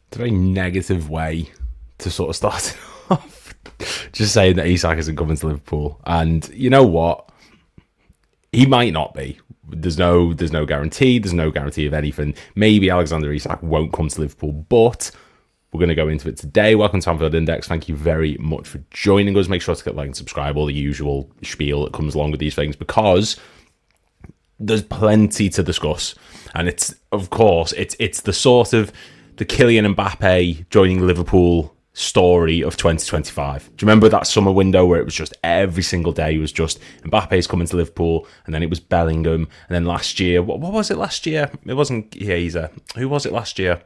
It's a very negative way to sort of start it off. Just saying that Isak isn't coming to Liverpool. And you know what? He might not be. There's no guarantee. There's no guarantee of anything. Maybe Alexander Isak won't come to Liverpool, but we're going to go into it today. Welcome to Anfield Index. Thank you very much for joining us. Make sure to click like and subscribe, all the usual spiel that comes along with these things, because there's plenty to discuss. And it's, of course, it's the sort of the Kylian Mbappe joining Liverpool story of 2025. Do you remember that summer window where it was just every single day was just Mbappe's coming to Liverpool, and then it was Bellingham, and then last year, what was it last year? It wasn't Chiesa. Who was it last year?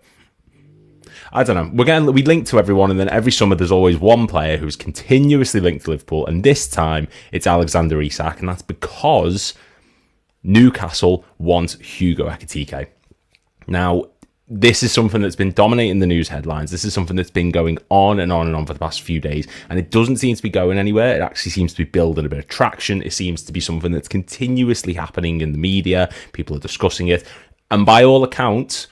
I don't know. We link to everyone, and then every summer there's always one player who's continuously linked to Liverpool, and this time it's Alexander Isak, and that's because Newcastle want Hugo Ekitike. Now, this is something that's been dominating the news headlines. This is something that's been going on and on and on for the past few days, and it doesn't seem to be going anywhere. It actually seems to be building a bit of traction. It seems to be something that's continuously happening in the media. People are discussing it, and by all accounts,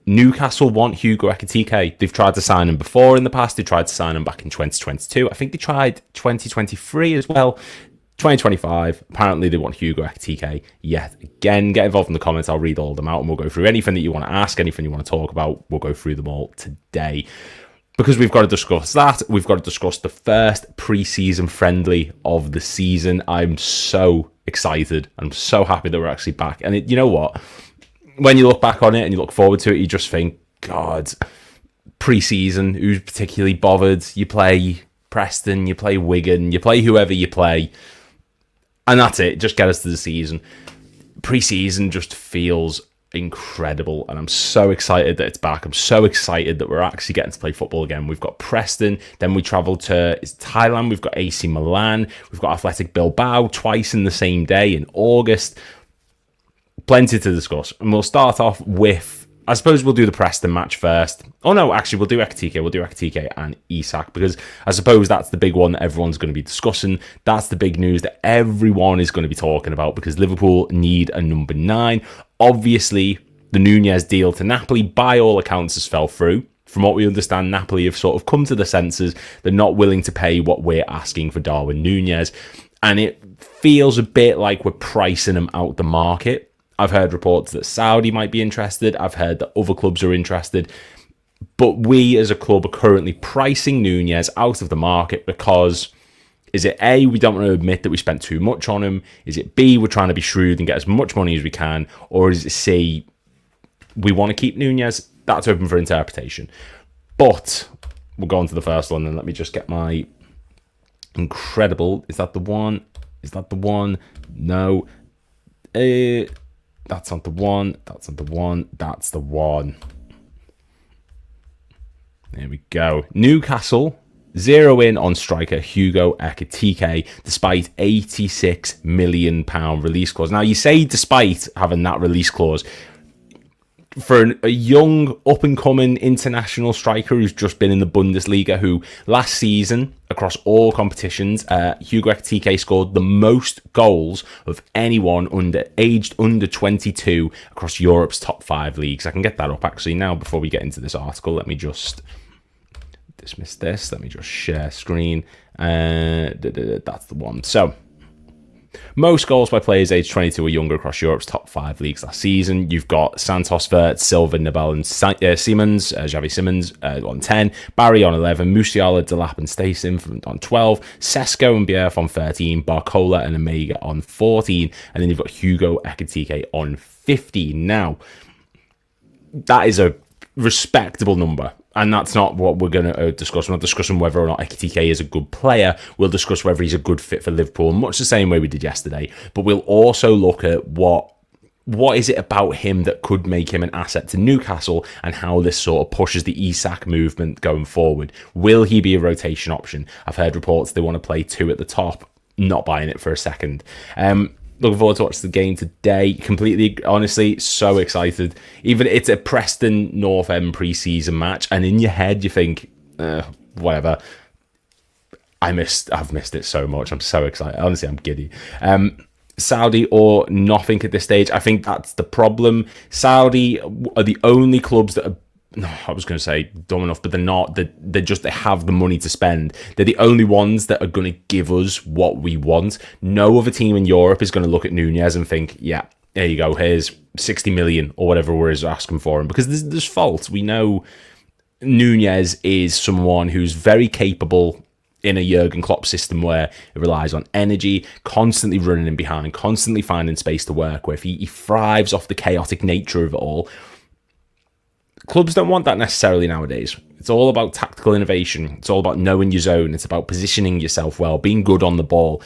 Newcastle want Hugo Ekitike. They've tried to sign him before in the past. They tried to sign him back in 2022. I think they tried 2023 as well. 2025, apparently they want Hugo Ekitike yet again. Get involved in the comments. I'll read all of them out, and we'll go through anything that you want to ask, anything you want to talk about. We'll go through them all today, because we've got to discuss that. We've got to discuss the first pre-season friendly of the season. I'm so excited. I'm so happy that we're actually back. And you know what? When you look back on it and you look forward to it, you just think, God, pre-season, who's particularly bothered? You play Preston, you play Wigan, you play whoever you play, and that's it. Just get us to the season. Pre-season just feels incredible, and I'm so excited that it's back. I'm so excited that we're actually getting to play football again. We've got Preston, then we travel to Thailand, we've got AC Milan, we've got Athletic Bilbao twice in the same day in August. Plenty to discuss, and we'll start off with, I suppose we'll do the Preston match first. Oh no, actually we'll do Ekitike. We'll do Ekitike and Isak, because I suppose that's the big one that everyone's going to be discussing. That's the big news that everyone is going to be talking about, because Liverpool need a number 9. Obviously, the Nunez deal to Napoli, by all accounts, has fell through. From what we understand, Napoli have sort of come to the senses. They're not willing to pay what we're asking for Darwin Nunez, and it feels a bit like we're pricing him out the market. I've heard reports that Saudi might be interested. I've heard that other clubs are interested. But we as a club are currently pricing Nunez out of the market because, is it A, we don't want to admit that we spent too much on him? Is it B, we're trying to be shrewd and get as much money as we can? Or is it C, we want to keep Nunez? That's open for interpretation. But we'll go on to the first one, and let me just get my incredible... Is that the one? Is that the one? No. That's not the one. That's not the one. That's the one. There we go. Newcastle zero in on striker Hugo Ekitike despite £86 million release clause. Now, you say despite having that release clause, for a young, up-and-coming international striker who's just been in the Bundesliga, who last season, across all competitions, Hugo Ekitike scored the most goals of anyone aged under 22 across Europe's top 5 leagues. I can get that up, actually, now, before we get into this article. Let me just dismiss this. Let me just share screen. That's the one. So, most goals by players aged 22 or younger across Europe's top 5 leagues last season. You've got Santos, Vert, Silva, Nabel, and Simmons, Xavi Simmons on 10, Barry on 11, Musiala, Delap, and Stacey on 12, Sesko and Bierf on 13, Barcola and Omega on 14, and then you've got Hugo Ekitike on 15. Now, that is a respectable number. And that's not what we're going to discuss. We're not discussing whether or not Ekitike is a good player. We'll discuss whether he's a good fit for Liverpool, much the same way we did yesterday. But we'll also look at what is it about him that could make him an asset to Newcastle, and how this sort of pushes the Isak movement going forward. Will he be a rotation option? I've heard reports they want to play 2 at the top. Not buying it for a second. Looking forward to watch the game today. Completely, honestly, so excited. Even it's a Preston North End pre-season match, and in your head you think, whatever. I've missed it so much. I'm so excited. Honestly, I'm giddy. Saudi or nothing at this stage. I think that's the problem. Saudi are the only clubs that are no, I was going to say dumb enough, but they're not. They have the money to spend. They're the only ones that are going to give us what we want. No other team in Europe is going to look at Nunez and think, yeah, there you go, here's 60 million or whatever we're asking for him. Because there's fault. We know Nunez is someone who's very capable in a Jurgen Klopp system where it relies on energy, constantly running in behind, constantly finding space to work with. He thrives off the chaotic nature of it all. Clubs don't want that necessarily nowadays. It's all about tactical innovation. It's all about knowing your zone. It's about positioning yourself well, being good on the ball.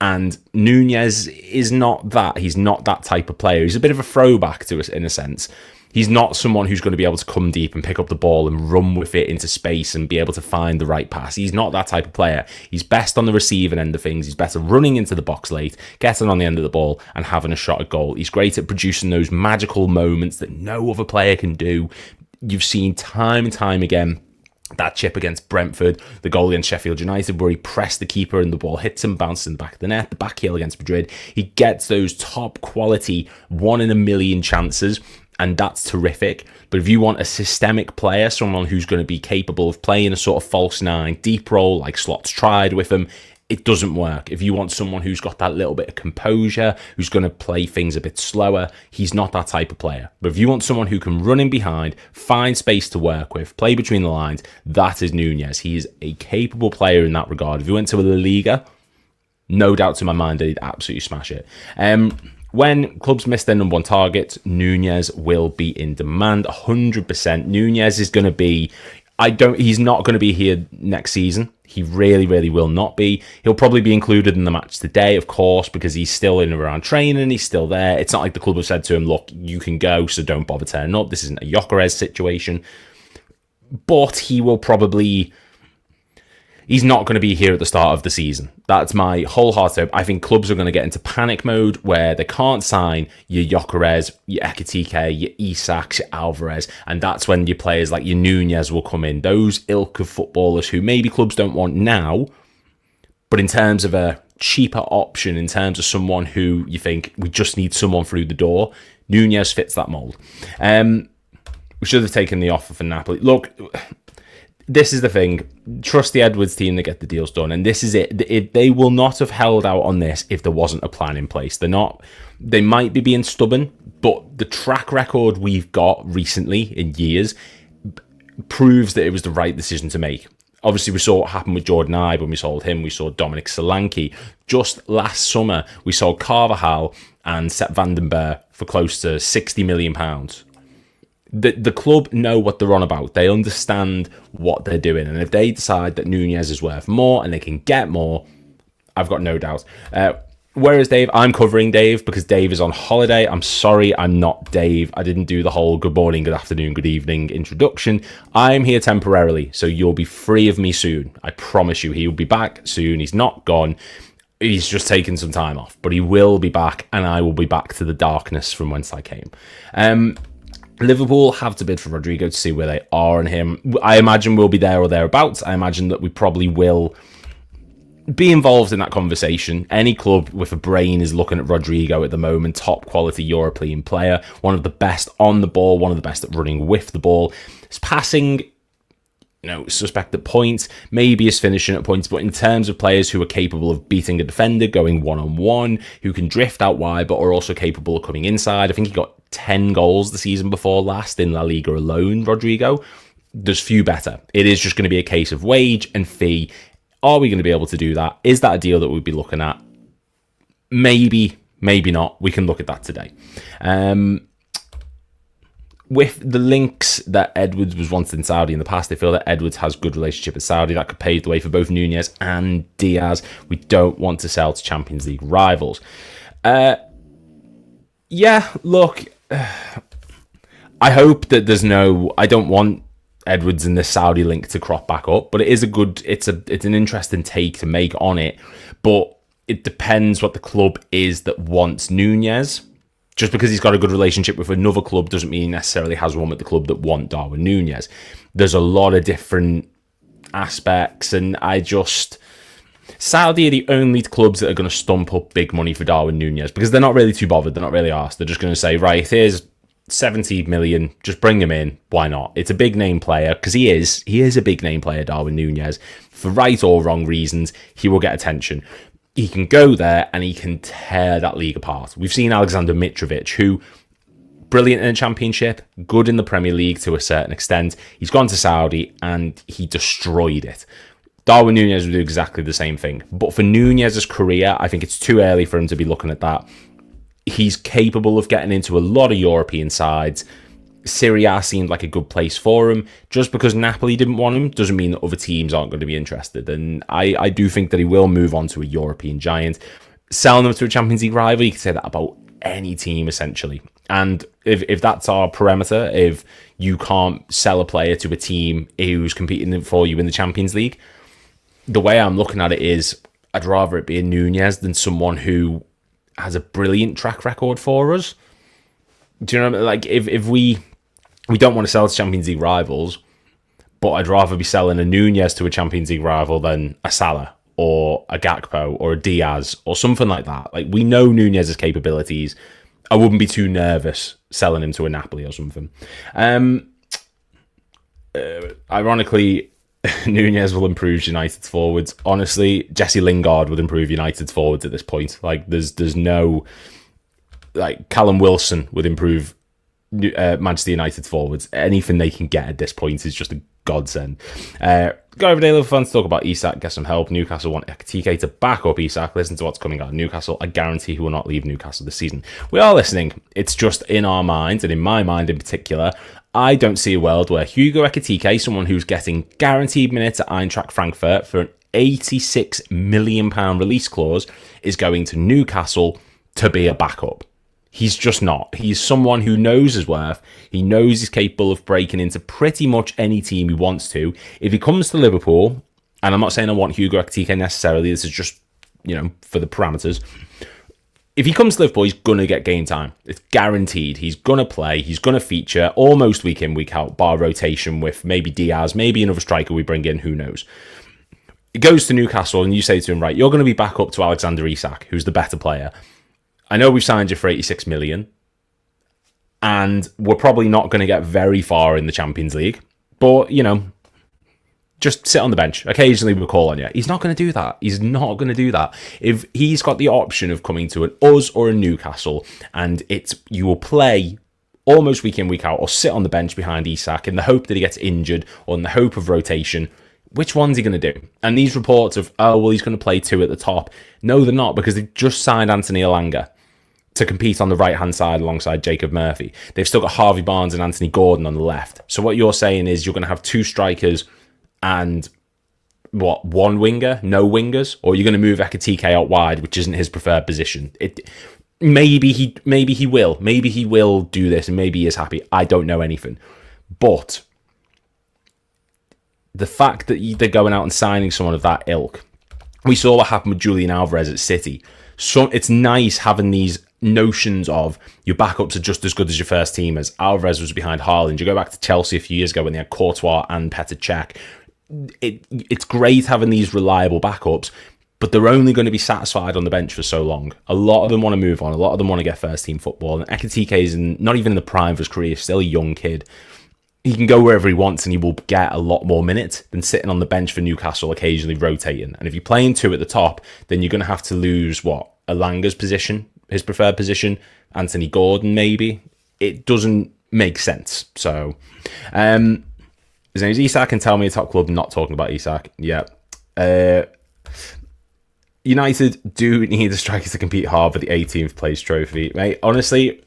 And Nunez is not that. He's not that type of player. He's a bit of a throwback to us in a sense. He's not someone who's going to be able to come deep and pick up the ball and run with it into space and be able to find the right pass. He's not that type of player. He's best on the receiving end of things. He's better running into the box late, getting on the end of the ball and having a shot at goal. He's great at producing those magical moments that no other player can do. You've seen time and time again that chip against Brentford, the goal against Sheffield United where he pressed the keeper and the ball hits him, bounces in the back of the net, the back heel against Madrid. He gets those top quality 1 in a million chances, and that's terrific. But if you want a systemic player, someone who's going to be capable of playing a sort of false nine, deep role like Slot's tried with him, it doesn't work. If you want someone who's got that little bit of composure, who's going to play things a bit slower, he's not that type of player. But if you want someone who can run in behind, find space to work with, play between the lines, that is Nunez. He is a capable player in that regard. If you went to a La Liga, no doubt to my mind that he'd absolutely smash it. When clubs miss their number one target, Nunez will be in demand 100%. Nunez is going to be... he's not going to be here next season. He really, really will not be. He'll probably be included in the match today, of course, because he's still in and around training. He's still there. It's not like the club have said to him, look, you can go, so don't bother turning up. This isn't a Gyökeres situation. But he will probably... He's not going to be here at the start of the season. That's my wholehearted hope. I think clubs are going to get into panic mode where they can't sign your Gyökeres, your Ekitike, your Isak, your Alvarez, and that's when your players like your Nunez will come in. Those ilk of footballers who maybe clubs don't want now, but in terms of a cheaper option, in terms of someone who you think we just need someone through the door, Nunez fits that mould. We should have taken the offer for Napoli. Look... This is the thing. Trust the Edwards team to get the deals done. And this is it. They will not have held out on this if there wasn't a plan in place. They're not. They might be being stubborn, but the track record we've got recently in years proves that it was the right decision to make. Obviously, we saw what happened with Jordan Ibe when we sold him. We saw Dominic Solanke. Just last summer, we sold Carvajal and Sepp van den Berg for close to £60 million. The club know what they're on about. They understand what they're doing. And if they decide that Nunez is worth more and they can get more, I've got no doubt. Where is Dave? I'm covering Dave because Dave is on holiday. I'm sorry, I'm not Dave. I didn't do the whole good morning, good afternoon, good evening introduction. I'm here temporarily, so you'll be free of me soon. I promise you, he will be back soon. He's not gone. He's just taken some time off, but he will be back, and I will be back to the darkness from whence I came. Liverpool have to bid for Rodrigo to see where they are on him. I imagine we'll be there or thereabouts. I imagine that we probably will be involved in that conversation. Any club with a brain is looking at Rodrigo at the moment. Top quality European player. One of the best on the ball. One of the best at running with the ball. His passing, suspect at points. Maybe his finishing at points. But in terms of players who are capable of beating a defender, going one-on-one, who can drift out wide, but are also capable of coming inside. I think he got 10 goals the season before last in La Liga alone, Rodrigo. There's few better. It is just going to be a case of wage and fee. Are we going to be able to do that? Is that a deal that we'd be looking at? Maybe, maybe not. We can look at that today. With the links that Edwards was wanted in Saudi in the past, they feel that Edwards has good relationship with Saudi. That could pave the way for both Nunez and Diaz. We don't want to sell to Champions League rivals. Yeah, look, I hope that I don't want Edwards and this Saudi link to crop back up, but it is it's an interesting take to make on it, but it depends what the club is that wants Nunez. Just because he's got a good relationship with another club doesn't mean he necessarily has one with the club that want Darwin Nunez. There's a lot of different aspects, and Saudi are the only clubs that are going to stump up big money for Darwin Nunez because they're not really too bothered. They're not really arsed. They're just going to say, right, here's 70 million, just bring him in. Why not? It's a big name player, because he is a big name player, Darwin Nunez. For right or wrong reasons, he will get attention. He can go there and he can tear that league apart. We've seen Alexander Mitrovic, who, brilliant in the Championship, good in the Premier League to a certain extent. He's gone to Saudi and he destroyed it. Darwin Nunez will do exactly the same thing. But for Nunez's career, I think it's too early for him to be looking at that. He's capable of getting into a lot of European sides. Serie A seemed like a good place for him. Just because Napoli didn't want him doesn't mean that other teams aren't going to be interested. And I do think that he will move on to a European giant. Selling them to a Champions League rival, you can say that about any team, essentially. And if that's our parameter, if you can't sell a player to a team who's competing for you in the Champions League, the way I'm looking at it is I'd rather it be a Nunez than someone who has a brilliant track record for us. Do you know what I mean? Like, if we don't want to sell to Champions League rivals, but I'd rather be selling a Nunez to a Champions League rival than a Salah or a Gakpo or a Diaz or something like that. Like, we know Nunez's capabilities. I wouldn't be too nervous selling him to a Napoli or something. Ironically, Nunez will improve United's forwards. Honestly, Jesse Lingard would improve United's forwards at this point. Like, there's no... Like, Callum Wilson would improve Manchester United's forwards. Anything they can get at this point is just a godsend. Go over there, Liverpool fans, talk about Isak, get some help. Newcastle want Ekitike to back up Isak. Listen to what's coming out of Newcastle. I guarantee he will not leave Newcastle this season. We are listening. It's just in our minds, and in my mind in particular, I don't see a world where Hugo Ekitike, someone who's getting guaranteed minutes at Eintracht Frankfurt for an £86 million release clause, is going to Newcastle to be a backup. He's just not. He's someone who knows his worth. He knows he's capable of breaking into pretty much any team he wants to. If he comes to Liverpool, and I'm not saying I want Hugo Ekitike necessarily, this is just, for the parameters. If he comes to Liverpool, he's going to get game time. It's guaranteed. He's going to play. He's going to feature almost week in, week out, bar rotation with maybe Diaz, maybe another striker we bring in, who knows. It goes to Newcastle and you say to him, right, you're going to be back up to Alexander Isak, who's the better player. I know we've signed you for 86 million, and we're probably not going to get very far in the Champions League, but, just sit on the bench. Occasionally we'll call on you. He's not going to do that. He's not going to do that. If he's got the option of coming to an us or a Newcastle, and you will play almost week in, week out, or sit on the bench behind Isak in the hope that he gets injured, or in the hope of rotation, which one's he going to do? And these reports of, he's going to play two at the top. No, they're not, because they've just signed Anthony Elanga to compete on the right-hand side alongside Jacob Murphy. They've still got Harvey Barnes and Anthony Gordon on the left. So what you're saying is you're going to have two strikers and, one winger? No wingers? Or you're going to move Ekitike out wide, which isn't his preferred position. Maybe he will. Maybe he will do this, and maybe he is happy. I don't know anything. But the fact that they're going out and signing someone of that ilk, we saw what happened with Julian Alvarez at City. So it's nice having these notions of your backups are just as good as your first teamers. Alvarez was behind Haaland. You go back to Chelsea a few years ago when they had Courtois and Petr Cech. It's great having these reliable backups, but they're only going to be satisfied on the bench for so long. A lot of them want to move on. A lot of them want to get first team football. And Ekitike is not even in the prime of his career, still a young kid. He can go wherever he wants and he will get a lot more minutes than sitting on the bench for Newcastle, occasionally rotating. And if you're playing two at the top, then you're going to have to lose, Elanga's position, his preferred position, Anthony Gordon maybe. It doesn't make sense. So, his name is Isak, and tell me a top club not talking about Isak. Yeah. United do need a striker to compete hard for the 18th place trophy. Mate, honestly,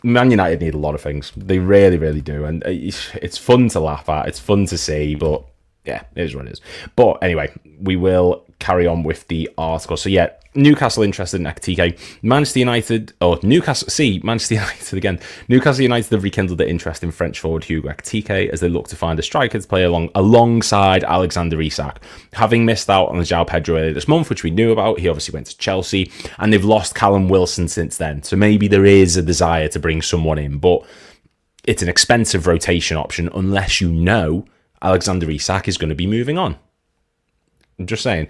Man United need a lot of things. They really, really do. And it's fun to laugh at. It's fun to see, but yeah, it is what it is. But anyway, we will carry on with the article. So yeah, Newcastle interested in Ekitike. Manchester United again. Newcastle United have rekindled their interest in French forward Hugo Ekitike as they look to find a striker to play alongside Alexander Isak. Having missed out on João Pedro earlier this month, which we knew about, he obviously went to Chelsea, and they've lost Callum Wilson since then. So maybe there is a desire to bring someone in, but it's an expensive rotation option unless you know Alexander Isak is going to be moving on. I'm just saying.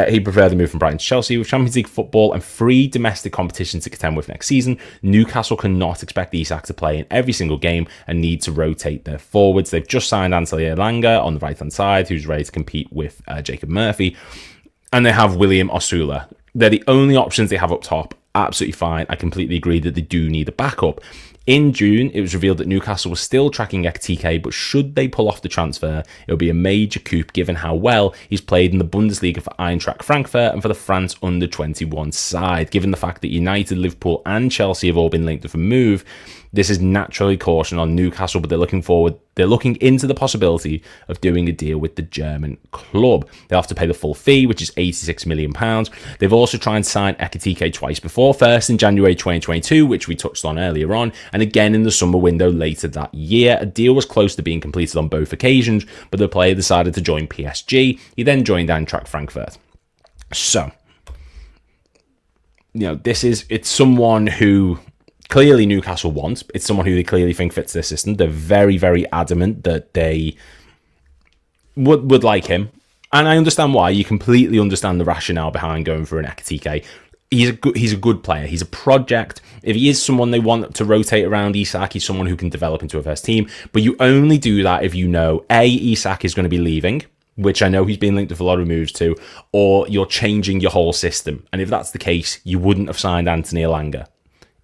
He preferred the move from Brighton to Chelsea. With Champions League football and 3 domestic competitions to contend with next season, Newcastle cannot expect Isak to play in every single game and need to rotate their forwards. They've just signed Anthony Elanga on the right-hand side, who's ready to compete with Jacob Murphy. And they have William Osula. They're the only options they have up top. Absolutely fine. I completely agree that they do need a backup. In June, it was revealed that Newcastle was still tracking Ekitike, but should they pull off the transfer, it'll be a major coup given how well he's played in the Bundesliga for Eintracht Frankfurt and for the France under-21 side. Given the fact that United, Liverpool and Chelsea have all been linked with a move, this is naturally caution on Newcastle, but they're looking into the possibility of doing a deal with the German club. They'll have to pay the full fee, which is £86 million. They've also tried and sign Ekitike twice before, first in January 2022, which we touched on earlier on, and again in the summer window later that year. A deal was close to being completed on both occasions, but the player decided to join PSG. He then joined Eintracht Frankfurt. So, it's someone who clearly Newcastle wants. It's someone who they clearly think fits their system. They're very, very adamant that they would like him. And I understand why. You completely understand the rationale behind going for an Ekitike. He's a good player. He's a project. If he is someone they want to rotate around Isak, he's someone who can develop into a first team. But you only do that if you know, A, Isak is going to be leaving, which I know he's been linked with a lot of moves to, or you're changing your whole system. And if that's the case, you wouldn't have signed Anthony Elanga.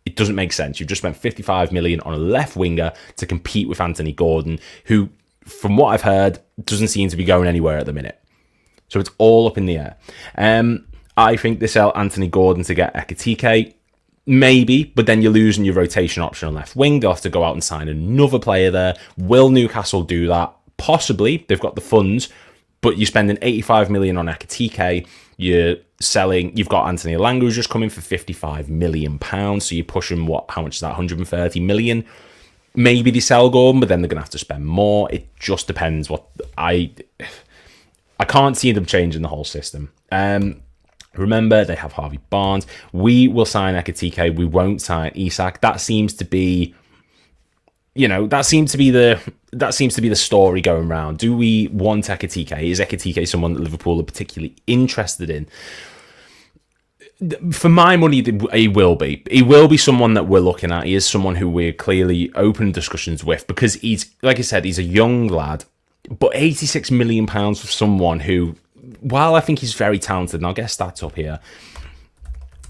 It doesn't make sense. You've just spent $55 million on a left winger to compete with Anthony Gordon, who, from what I've heard, doesn't seem to be going anywhere at the minute. So it's all up in the air. I think they sell Anthony Gordon to get Ekitike. Maybe, but then you're losing your rotation option on left wing. They'll have to go out and sign another player there. Will Newcastle do that? Possibly. They've got the funds, but you're spending $85 million on Ekitike. You've got Anthony Elanga who's just coming for £55 million. So you're pushing how much is that? $130 million. Maybe they sell Gordon, but then they're going to have to spend more. It just depends I can't see them changing the whole system. Remember, they have Harvey Barnes. We will sign Ekitike. We won't sign Isak. That seems to be, that seems to be the story going around. Do we want Ekitike? Is Ekitike someone that Liverpool are particularly interested in? For my money, he will be. He will be someone that we're looking at. He is someone who we're clearly open discussions with because he's, like I said, he's a young lad. But £86 million for someone who, while I think he's very talented, and I'll get stats up here,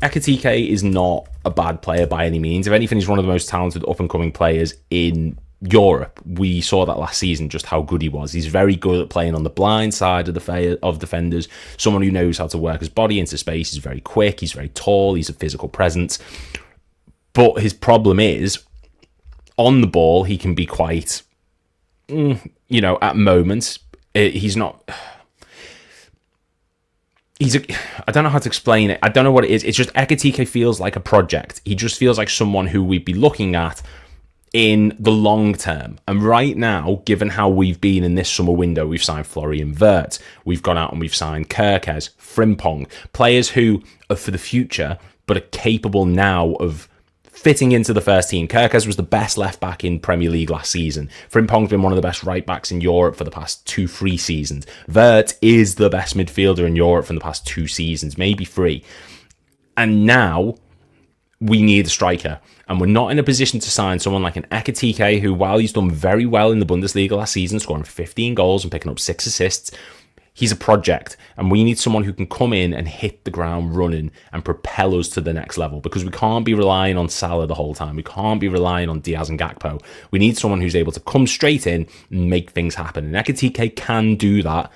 Ekitike is not a bad player by any means. If anything, he's one of the most talented up-and-coming players in Europe. We saw that last season, just how good he was. He's very good at playing on the blind side of defenders, someone who knows how to work his body into space. He's very quick, he's very tall, he's a physical presence. But his problem is, on the ball, he can be quite, at moments, he's not... I don't know how to explain it. I don't know what it is. It's just Ekitike feels like a project. He just feels like someone who we'd be looking at in the long term. And right now, given how we've been in this summer window, we've signed Florian Wirtz. We've gone out and we've signed Kerkez, Frimpong, players who are for the future, but are capable now of fitting into the first team. Kerkez was the best left back in Premier League last season. Frimpong's been one of the best right backs in Europe for the past 2-3 seasons. Wirtz is the best midfielder in Europe for the past 2 seasons, maybe 3. And now we need a striker. And we're not in a position to sign someone like an Ekitike, who, while he's done very well in the Bundesliga last season, scoring 15 goals and picking up 6 assists, he's a project, and we need someone who can come in and hit the ground running and propel us to the next level, because we can't be relying on Salah the whole time. We can't be relying on Diaz and Gakpo. We need someone who's able to come straight in and make things happen. And Ekitike can do that,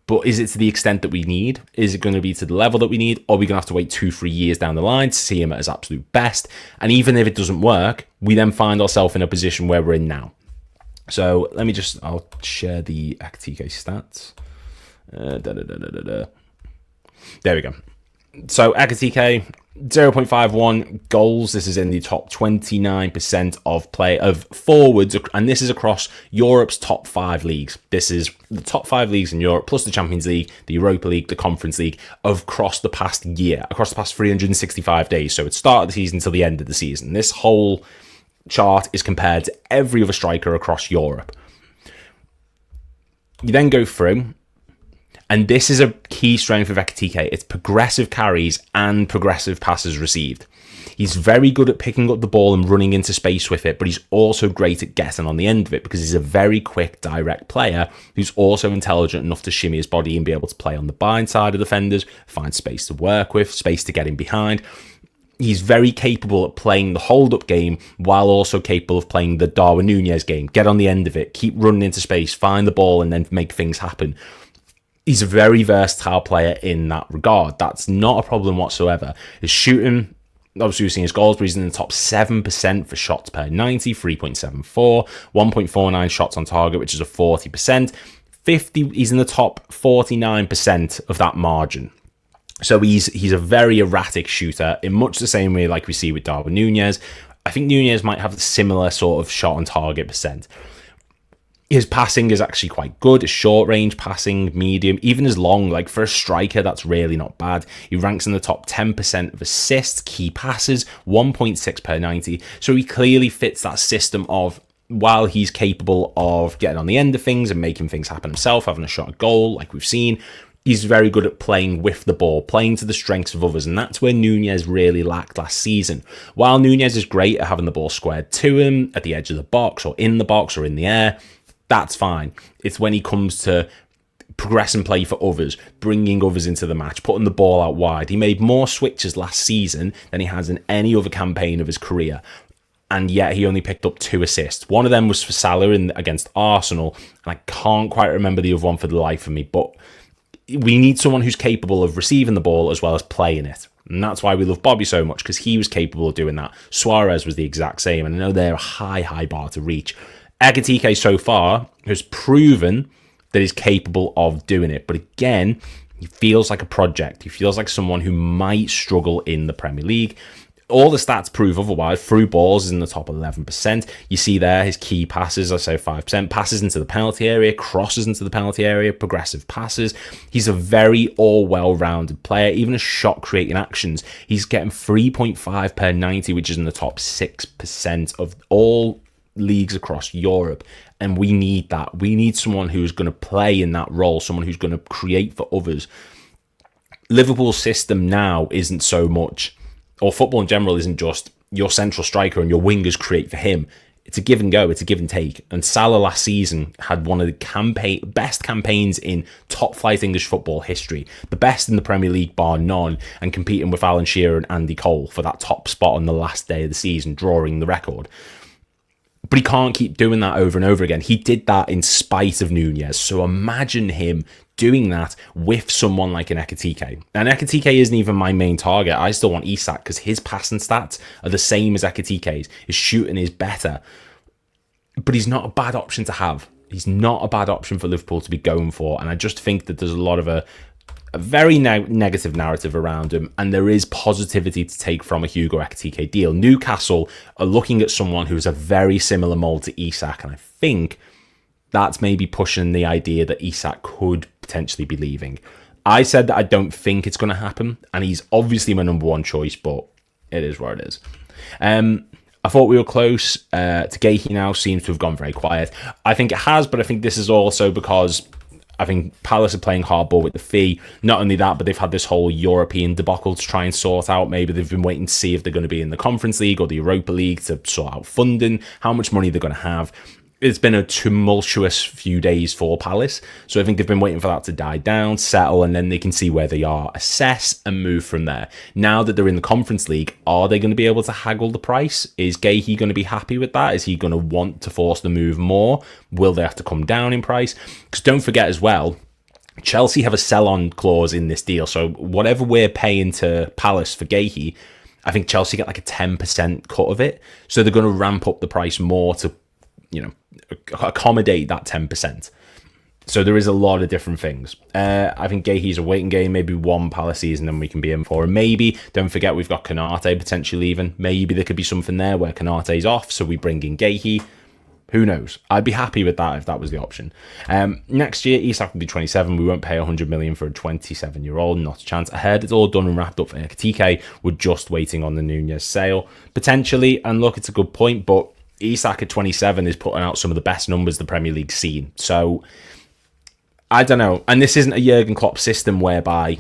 but is it to the extent that we need? Is it going to be to the level that we need? Or are we going to have to wait 2-3 years down the line to see him at his absolute best? And even if it doesn't work, we then find ourselves in a position where we're in now. So I'll share the Ekitike stats. There we go. So Ekitike, 0.51 goals. This is in the top 29% of forwards, and this is across Europe's top 5 leagues. This is the top 5 leagues in Europe, plus the Champions League, the Europa League, the Conference League, across the past year, across the past 365 days. So it started the season till the end of the season. This whole chart is compared to every other striker across Europe. You then go through, And this is a key strength of Ekitike. It's progressive carries and progressive passes received. He's very good at picking up the ball and running into space with it, but he's also great at getting on the end of it because he's a very quick, direct player who's also intelligent enough to shimmy his body and be able to play on the blind side of defenders, find space to work with, space to get in behind. He's very capable at playing the hold-up game while also capable of playing the Darwin Nunez game. Get on the end of it, keep running into space, find the ball, and then make things happen. He's a very versatile player in that regard. That's not a problem whatsoever. His shooting, obviously we've seen his goals, but he's in the top 7% for shots per 90, 3.74, 1.49 shots on target, which is a 40%. He's in the top 49% of that margin. So he's a very erratic shooter in much the same way like we see with Darwin Nunez. I think Nunez might have a similar sort of shot on target percent. His passing is actually quite good. His short range passing, medium, even his long, like for a striker, that's really not bad. He ranks in the top 10% of assists, key passes, 1.6 per 90. So he clearly fits that system of, while he's capable of getting on the end of things and making things happen himself, having a shot at goal like we've seen, he's very good at playing with the ball, playing to the strengths of others, and that's where Nunez really lacked last season. While Nunez is great at having the ball squared to him at the edge of the box or in the air, that's fine. It's when he comes to progress and play for others, bringing others into the match, putting the ball out wide. He made more switches last season than he has in any other campaign of his career, and yet he only picked up 2 assists. One of them was for Salah against Arsenal, and I can't quite remember the other one for the life of me, but we need someone who's capable of receiving the ball as well as playing it. And that's why we love Bobby so much, because he was capable of doing that. Suarez was the exact same, and I know they're a high bar to reach. Ekitike so far has proven that he's capable of doing it. But again, he feels like a project. He feels like someone who might struggle in the Premier League. All the stats prove otherwise. Through balls is in the top 11%. You see there his key passes, I say 5%. Passes into the penalty area, crosses into the penalty area, progressive passes. He's a very well-rounded player. Even his shot creating actions, he's getting 3.5 per 90, which is in the top 6% of all leagues across Europe. And we need that. We need someone who's going to play in that role, someone who's going to create for others. Liverpool's system now isn't so much, or football in general isn't just your central striker and your wingers create for him. It's a give and go. It's a give and take. And Salah last season had one of the best campaigns in top flight English football history. The best in the Premier League, bar none, and competing with Alan Shearer and Andy Cole for that top spot on the last day of the season, drawing the record. But he can't keep doing that over and over again. He did that in spite of Nunez. So imagine him doing that with someone like an Ekitike. And Ekitike isn't even my main target. I still want Isak because his passing stats are the same as Ekitike's. His shooting is better. But he's not a bad option to have. He's not a bad option for Liverpool to be going for. And I just think that there's a lot of a very negative narrative around him, and there is positivity to take from a Hugo Ekitike deal. Newcastle are looking at someone who's a very similar mould to Isak, and I think that's maybe pushing the idea that Isak could potentially be leaving. I said that I don't think it's going to happen, and he's obviously my number one choice, but it is what it is. I thought we were close to Gehi now, seems to have gone very quiet. I think it has, but I think this is also because I think Palace are playing hardball with the fee. Not only that, but they've had this whole European debacle to try and sort out. Maybe they've been waiting to see if they're going to be in the Conference League or the Europa League to sort out funding, how much money they're going to have. It's been a tumultuous few days for Palace. So I think they've been waiting for that to die down, settle, and then they can see where they are, assess, and move from there. Now that they're in the Conference League, are they going to be able to haggle the price? Is Gehi going to be happy with that? Is he going to want to force the move more? Will they have to come down in price? Because don't forget as well, Chelsea have a sell-on clause in this deal. So whatever we're paying to Palace for Gehi, I think Chelsea get like a 10% cut of it. So they're going to ramp up the price more to, accommodate that 10%. So there is a lot of different things. I think Gehi's a waiting game, maybe one Palace season and we can be in for. And maybe, don't forget, we've got Konate potentially leaving. Maybe there could be something there where Konate's off, so we bring in Gehi. Who knows? I'd be happy with that if that was the option. Next year, Isak will be 27. We won't pay 100 million for a 27-year-old. Not a chance. I heard it's all done and wrapped up for Ekitike. We're just waiting on the Nunez sale. Potentially, and look, it's a good point, but Isak at 27 is putting out some of the best numbers the Premier League's seen. So I don't know. And this isn't a Jurgen Klopp system whereby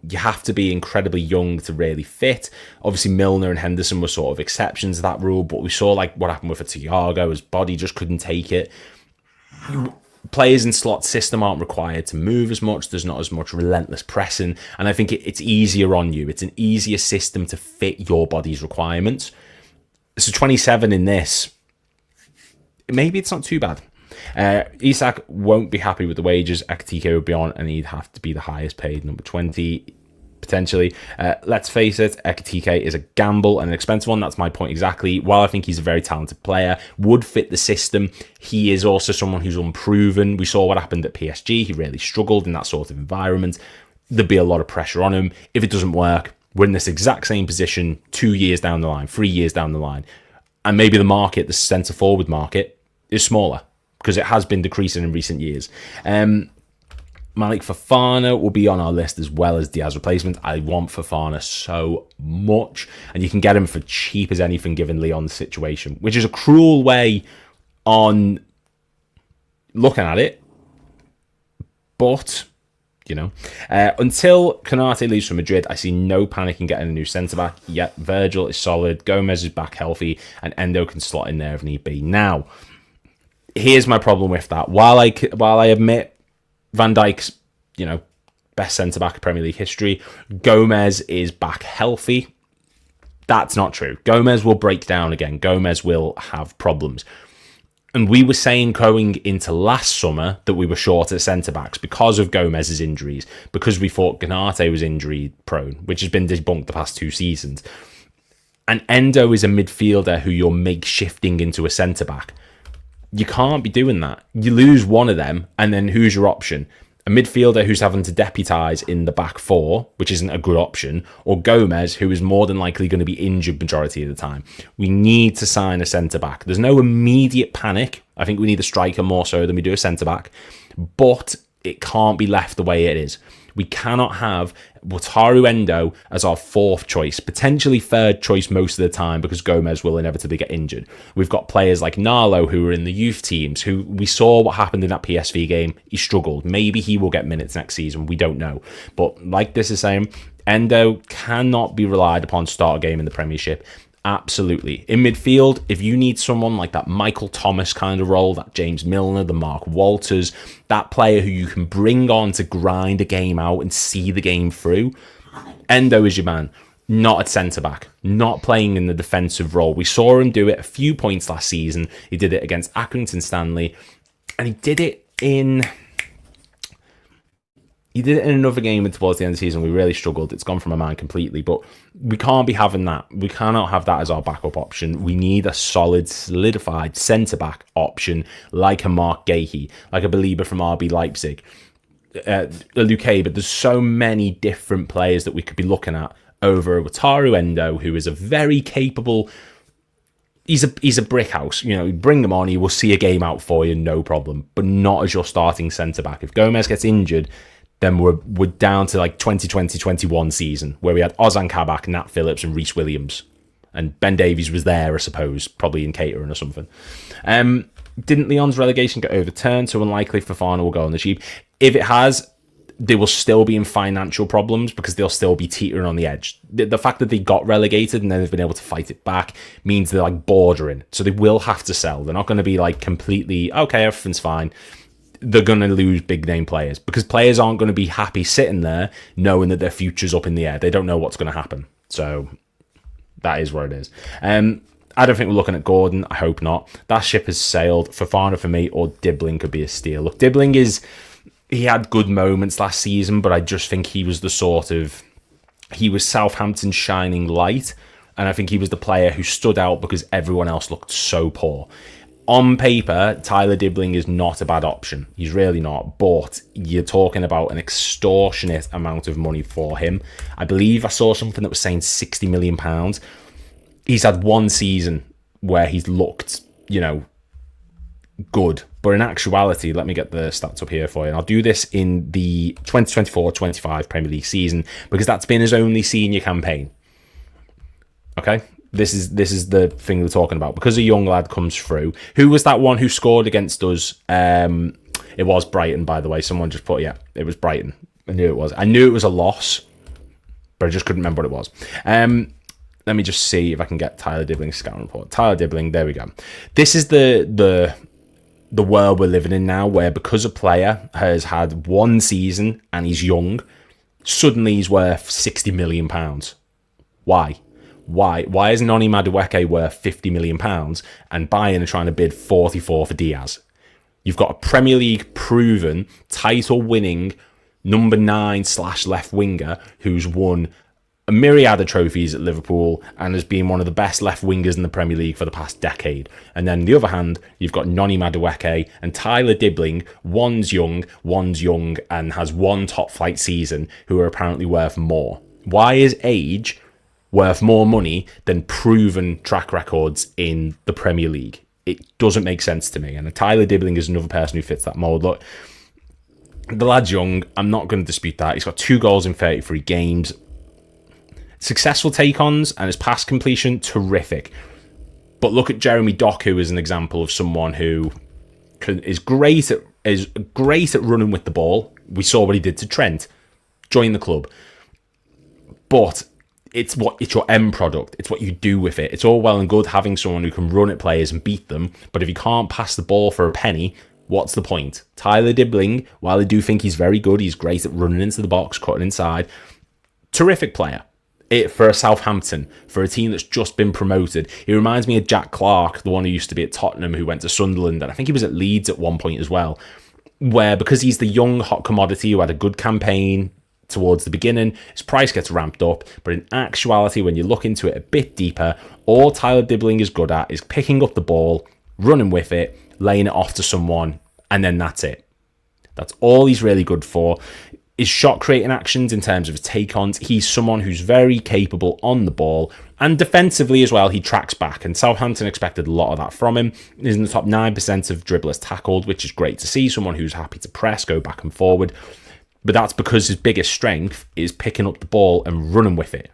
you have to be incredibly young to really fit. Obviously, Milner and Henderson were sort of exceptions to that rule, but we saw like what happened with a Diogo. His body just couldn't take it. Players in slot system aren't required to move as much. There's not as much relentless pressing. And I think it's easier on you. It's an easier system to fit your body's requirements. So 27 in this, maybe it's not too bad. Isak won't be happy with the wages. Ekitike would be on, and he'd have to be the highest paid, number 20, potentially. Let's face it, Ekitike is a gamble and an expensive one. That's my point exactly. While I think he's a very talented player, would fit the system, he is also someone who's unproven. We saw what happened at PSG. He really struggled in that sort of environment. There'd be a lot of pressure on him. If it doesn't work, we're in this exact same position 2 years down the line, 3 years down the line. And maybe the market, the centre-forward market, is smaller, because it has been decreasing in recent years. Malik Fofana will be on our list as well as Diaz replacement. I want Fofana so much, and you can get him for cheap as anything given Lyon's situation, which is a cruel way on looking at it. But, you know, until Konate leaves for Madrid, I see no panic in getting a new centre-back. Yet Virgil is solid, Gomez is back healthy, and Endo can slot in there if need be. Now, here's my problem with that. While I admit Van Dijk's, you know, best centre-back in Premier League history, Gomez is back healthy. That's not true. Gomez will break down again. Gomez will have problems. And we were saying going into last summer that we were short at centre-backs because of Gomez's injuries, because we thought Konate was injury-prone, which has been debunked the past 2 seasons. And Endo is a midfielder who you're makeshifting into a centre-back. You can't be doing that. You lose one of them, and then who's your option? A midfielder who's having to deputise in the back four, which isn't a good option, or Gomez, who is more than likely going to be injured majority of the time. We need to sign a centre-back. There's no immediate panic. I think we need a striker more so than we do a centre-back, but it can't be left the way it is. We cannot have Wataru Endo as our 4th choice, potentially 3rd choice most of the time, because Gomez will inevitably get injured. We've got players like Narlo who are in the youth teams, who we saw what happened in that PSV game. He struggled. Maybe he will get minutes next season. We don't know. But like this is saying, Endo cannot be relied upon to start a game in the Premiership. Absolutely. In midfield, if you need someone like that Michael Thomas kind of role, that James Milner, the Mark Walters, that player who you can bring on to grind a game out and see the game through, Endo is your man. Not at centre-back, not playing in the defensive role. We saw him do it a few points last season. He did it against Accrington Stanley, and he did it in another game towards the end of the season. We really struggled. It's gone from my mind completely, but we can't be having that. We cannot have that as our backup option. We need a solid, solidified centre-back option like a Mark Gahey, like a Belieber from RB Leipzig, Luke but there's so many different players that we could be looking at over Wataru Endo, who is a very capable... He's a brick house. You know, bring him on, he will see a game out for you, no problem, but not as your starting centre-back. If Gomez gets injured, then we're down to like 2020-21 season, where we had Ozan Kabak, Nat Phillips, and Reece Williams. And Ben Davies was there, I suppose, probably in catering or something. Didn't Lyon's relegation get overturned? So unlikely Fofana will go on the cheap. If it has, they will still be in financial problems because they'll still be teetering on the edge. The fact that they got relegated and then they've been able to fight it back means they're like bordering. So they will have to sell. They're not going to be like completely, okay, everything's fine. They're going to lose big name players because players aren't going to be happy sitting there knowing that their future's up in the air. They don't know what's going to happen. So that is what it is. I don't think we're looking at Gordon. I hope not. That ship has sailed. Fofana for me, or Dibling could be a steal. Look, Dibling he had good moments last season, but I just think he was he was Southampton's shining light, and I think he was the player who stood out because everyone else looked so poor. On paper, Tyler Dibling is not a bad option. He's really not, but you're talking about an extortionate amount of money for him. I believe I saw something that was saying £60 million. He's had one season where he's looked, good. But in actuality, let me get the stats up here for you. And I'll do this in the 2024-25 Premier League season because that's been his only senior campaign. Okay? This is the thing we're talking about. Because a young lad comes through. Who was that one who scored against us? It was Brighton, by the way. Someone just put, yeah, it was Brighton. I knew it was. I knew it was a loss, but I just couldn't remember what it was. Let me just see if I can get Tyler Dibling's scouting report. Tyler Dibling, there we go. This is the world we're living in now, where because a player has had one season and he's young, suddenly he's worth £60 million. Why? Why is Noni Madueke worth £50 million and Bayern are trying to bid 44 for Diaz? You've got a Premier League proven, title-winning number 9/left winger who's won a myriad of trophies at Liverpool and has been one of the best left wingers in the Premier League for the past decade. And then on the other hand, you've got Noni Madueke and Tyler Dibling. One's young and has one top flight season, who are apparently worth more. Why is age worth more money than proven track records in the Premier League? It doesn't make sense to me. And Tyler Dibling is another person who fits that mould. Look, the lad's young. I'm not going to dispute that. He's got 2 goals in 33 games. Successful take-ons and his pass completion, terrific. But look at Jeremy Doku as an example of someone who is great at running with the ball. We saw what he did to Trent. Join the club. But it's your end product. It's what you do with it. It's all well and good having someone who can run at players and beat them, but if you can't pass the ball for a penny, what's the point? Tyler Dibling, while I do think he's very good, he's great at running into the box, cutting inside. Terrific player. For a Southampton, for a team that's just been promoted. He reminds me of Jack Clark, the one who used to be at Tottenham, who went to Sunderland, and I think he was at Leeds at one point as well, where because he's the young hot commodity who had a good campaign towards the beginning, his price gets ramped up. But in actuality, when you look into it a bit deeper, all Tyler Dibling is good at is picking up the ball, running with it, laying it off to someone, and then that's it. That's all he's really good for. His shot creating actions in terms of his take-ons, he's someone who's very capable on the ball, and defensively as well, he tracks back, and Southampton expected a lot of that from him. He's in the top 9% of dribblers tackled, which is great to see, someone who's happy to press, go back and forward, but that's because his biggest strength is picking up the ball and running with it.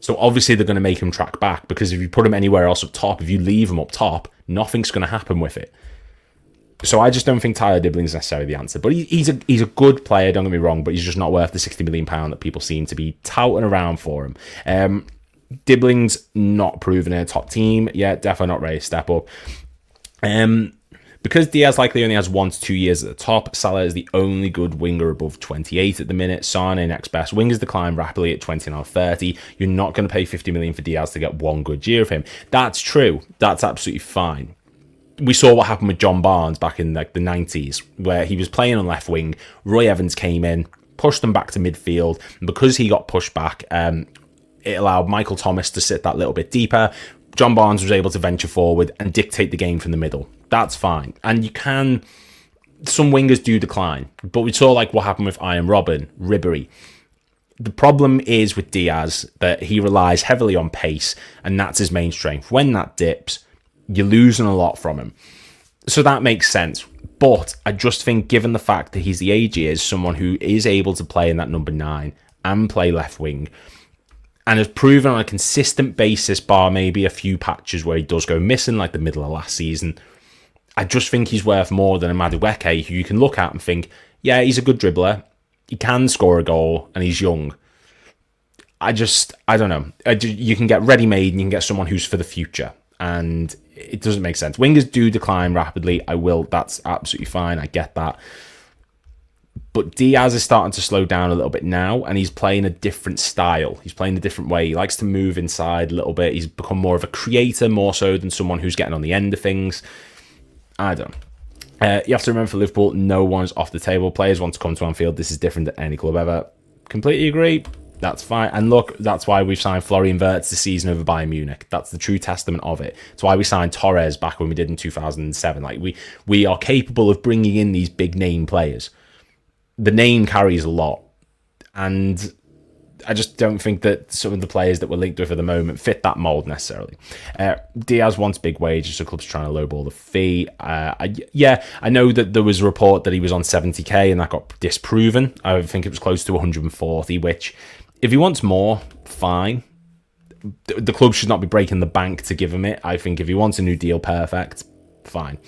So obviously they're going to make him track back, because if you put him anywhere else up top, if you leave him up top, nothing's going to happen with it. So I just don't think Tyler Dibling is necessarily the answer. But he's a good player, don't get me wrong, but he's just not worth the £60 million that people seem to be touting around for him. Dibling's not proven in a top team yet, definitely not ready to step up. Because Diaz likely only has 1 to 2 years at the top, Salah is the only good winger above 28 at the minute. Sane next best. Wingers decline rapidly at 29 or 30. You're not going to pay $50 million for Diaz to get 1 good year of him. That's true. That's absolutely fine. We saw what happened with John Barnes back in the 90s, where he was playing on left wing. Roy Evans came in, pushed them back to midfield, and because he got pushed back, it allowed Michael Thomas to sit that little bit deeper. John Barnes was able to venture forward and dictate the game from the middle. That's fine. And some wingers do decline, but we saw like what happened with Iron Robin, Ribery. The problem is with Diaz that he relies heavily on pace, and that's his main strength. When that dips, you're losing a lot from him. So that makes sense. But I just think, given the fact that he's the age he is, someone who is able to play in that number 9 and play left wing, and has proven on a consistent basis, bar maybe a few patches where he does go missing, like the middle of last season, I just think he's worth more than a Madueke, who you can look at and think, yeah, he's a good dribbler, he can score a goal, and he's young. I don't know. You can get ready-made and you can get someone who's for the future. And it doesn't make sense. Wingers do decline rapidly. That's absolutely fine. I get that. But Diaz is starting to slow down a little bit now, and he's playing a different style. He's playing a different way. He likes to move inside a little bit. He's become more of a creator, more so than someone who's getting on the end of things. I don't know. You have to remember, for Liverpool, no one's off the table. Players want to come to Anfield. This is different than any club ever. Completely agree. That's fine. And look, that's why we've signed Florian Wirtz this season over Bayern Munich. That's the true testament of it. It's why we signed Torres back when we did in 2007. Like we are capable of bringing in these big name players. The name carries a lot. And I just don't think that some of the players that we're linked with at the moment fit that mould necessarily. Diaz wants big wages, so club's trying to lowball the fee. I know that there was a report that he was on 70k and that got disproven. I think it was close to 140, which, if he wants more, fine. The club should not be breaking the bank to give him it. I think if he wants a new deal, perfect, fine.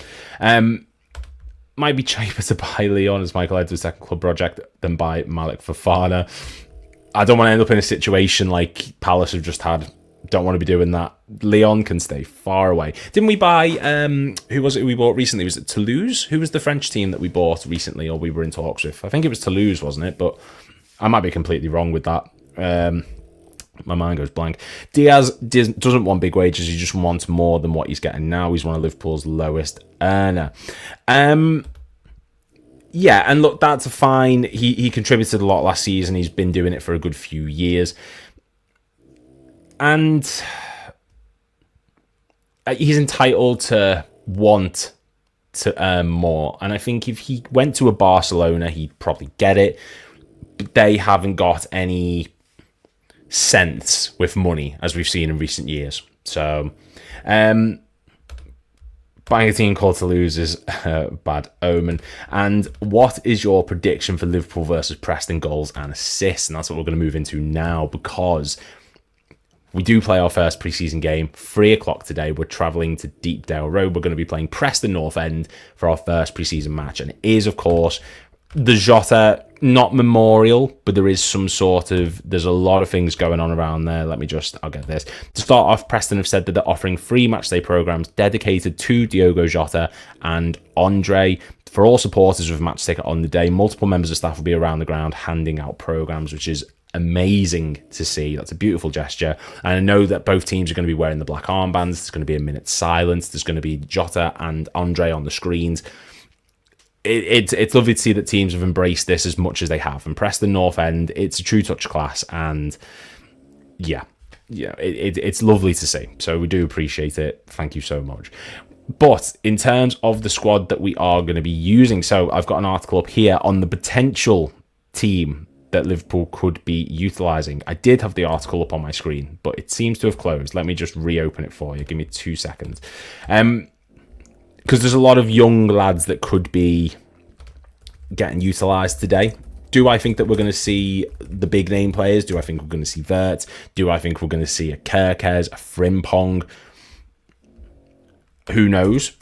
Might be cheaper to buy Lyon as Michael Edwards' second club project than buy Malik Fofana. I don't want to end up in a situation like Palace have just had. Don't want to be doing that. Lyon can stay far away. Didn't we buy, who was it we bought recently? Was it Toulouse? Who was the French team that we bought recently or we were in talks with? I think it was Toulouse, wasn't it? But I might be completely wrong with that. My mind goes blank. Diaz doesn't want big wages. He just wants more than what he's getting now. He's one of Liverpool's lowest earner. Yeah, and look, that's fine. He contributed a lot last season. He's been doing it for a good few years. And he's entitled to want to earn more. And I think if he went to a Barcelona, he'd probably get it. But they haven't got any sense with money, as we've seen in recent years. So, buying a team called Toulouse is a bad omen. And what is your prediction for Liverpool versus Preston goals and assists? And that's what we're going to move into now, because we do play our first preseason game, 3 o'clock today. We're travelling to Deepdale Road. We're going to be playing Preston North End for our first preseason match. And it is, of course, the Jota, not memorial, but there is some sort of, there's a lot of things going on around there. I'll get this. To start off, Preston have said that they're offering 3 matchday programmes dedicated to Diogo Jota and Andre. For all supporters with a match ticket on the day, multiple members of staff will be around the ground handing out programmes, which is amazing to see. That's a beautiful gesture. And I know that both teams are going to be wearing the black armbands. There's going to be a minute's silence. There's going to be Jota and Andre on the screens. It's lovely to see that teams have embraced this as much as they have. And Preston North End, it's a true touch class. And yeah, it's lovely to see. So we do appreciate it. Thank you so much. But in terms of the squad that we are going to be using, so I've got an article up here on the potential team that Liverpool could be utilising. I did have the article up on my screen, but it seems to have closed. Let me just reopen it for you. Give me 2 seconds. Because there's a lot of young lads that could be getting utilised today. Do I think that we're going to see the big name players? Do I think we're going to see Vert? Do I think we're going to see a Kerkez, a Frimpong? Who knows?